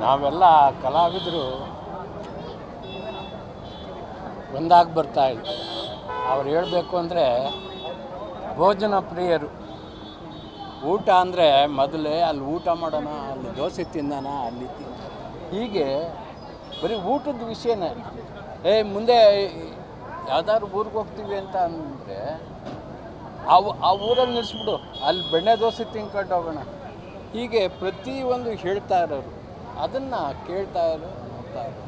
ನಾವೆಲ್ಲ ಕಲಾವಿದರು ಒಂದಾಗಿ ಬರ್ತಾಯಿದ್ವಿ. ಅವ್ರು ಹೇಳಬೇಕು ಅಂದರೆ ಭೋಜನ ಪ್ರಿಯರು. ಊಟ ಅಂದರೆ ಮೊದಲೇ ಅಲ್ಲಿ ಊಟ ಮಾಡೋಣ, ಅಲ್ಲಿ ದೋಸೆ ತಿನ್ನೋಣ, ಅಲ್ಲಿ ಹೀಗೆ ಬರೀ ಊಟದ ವಿಷಯನೇ. ಮುಂದೆ ಯಾವ್ದಾದ್ರು ಊರಿಗೆ ಹೋಗ್ತೀವಿ ಅಂತ ಅಂದರೆ ಆ ಊರಲ್ಲಿ ನಿಲ್ಲಿಸ್ಬಿಡು, ಅಲ್ಲಿ ಬೆಣ್ಣೆ ದೋಸೆ ತಿನ್ಕೊಂಡು ಹೋಗೋಣ. ಹೀಗೆ ಪ್ರತಿಯೊಂದು ಹೇಳ್ತಾ ಇರೋರು, ಅದನ್ನು ಕೇಳ್ತಾ ಇರೋ ನೋಡ್ತಾ ಇರೋ.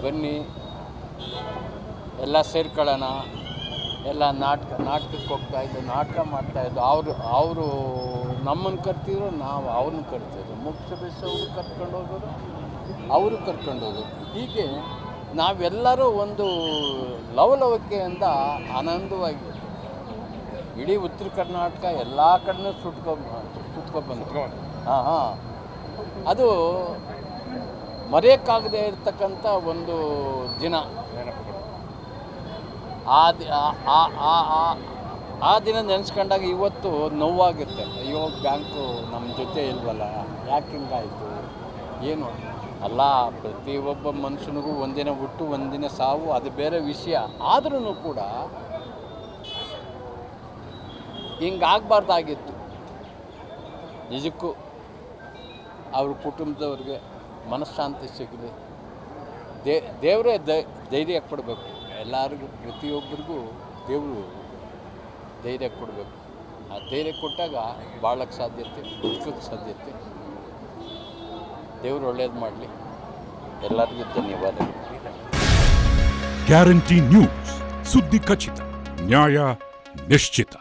ಬನ್ನಿ ಎಲ್ಲ ಸೇರ್ಕೊಳ್ಳೋಣ, ಎಲ್ಲ ನಾಟಕಕ್ಕೆ ಹೋಗ್ತಾಯಿದ್ದು, ನಾಟಕ ಮಾಡ್ತಾಯಿದ್ದು. ಅವರು ನಮ್ಮನ್ನು ಕರ್ತಿದ್ರು, ನಾವು ಅವ್ರನ್ನ ಕರ್ತಿದ್ರು. ಮುಖ್ಯ ಅವರು ಕರ್ಕೊಂಡು ಹೋಗೋರು, ಅವರು ಕರ್ಕೊಂಡು ಹೋಗೋರು. ಹೀಗೆ ನಾವೆಲ್ಲರೂ ಒಂದು ಲವಲವಿಕೆಯಿಂದ ಆನಂದವಾಗಿ ಇಡೀ ಉತ್ತರ ಕರ್ನಾಟಕ ಎಲ್ಲ ಕಡೆನೂ ಸುತ್ಕೊಬಂದ್ರು. ಹಾಂ, ಅದು ಮರೆಯೋಕ್ಕಾಗದೇ ಇರ್ತಕ್ಕಂಥ ಒಂದು ದಿನ. ಆ ದಿನ ನೆನೆಸ್ಕೊಂಡಾಗ ಇವತ್ತು ನೋವಾಗಿರುತ್ತೆ. ಅಯ್ಯೋ, ಬ್ಯಾಂಕು ನಮ್ಮ ಜೊತೆ ಇಲ್ವಲ್ಲ, ಯಾಕೆ ಹಿಂಗಾಯಿತು ಏನು ಅಲ್ಲ. ಪ್ರತಿಯೊಬ್ಬ ಮನುಷ್ಯನಿಗೂ ಒಂದಿನ ಹುಟ್ಟು ಒಂದಿನ ಸಾವು, ಅದು ಬೇರೆ ವಿಷಯ. ಆದ್ರೂ ಕೂಡ ಹಿಂಗಾಗಬಾರ್ದಾಗಿತ್ತು. ನಿಜಕ್ಕೂ ಅವ್ರ ಕುಟುಂಬದವ್ರಿಗೆ ಮನಃಶಾಂತಿ ಸಿಗಲಿ. ದೇವರೇ ಧೈರ್ಯ ಕೊಡಬೇಕು ಎಲ್ಲರಿಗೂ. ಪ್ರತಿಯೊಬ್ಬರಿಗೂ ದೇವರು ಧೈರ್ಯ ಕೊಡಬೇಕು. ಆ ಧೈರ್ಯ ಕೊಟ್ಟಾಗ ಬಾಳಕ್ಕೆ ಸಾಧ್ಯತೆ, ಬದುಕೋಕ್ಕೆ ಸಾಧ್ಯತೆ. ದೇವರು ಒಳ್ಳೇದು ಮಾಡಲಿ. ಎಲ್ಲರಿಗೂ ಧನ್ಯವಾದಗಳು. ಗ್ಯಾರಂಟಿ ನ್ಯೂಸ್, ಸುದ್ದಿ ಖಚಿತ, ನ್ಯಾಯ ನಿಶ್ಚಿತ.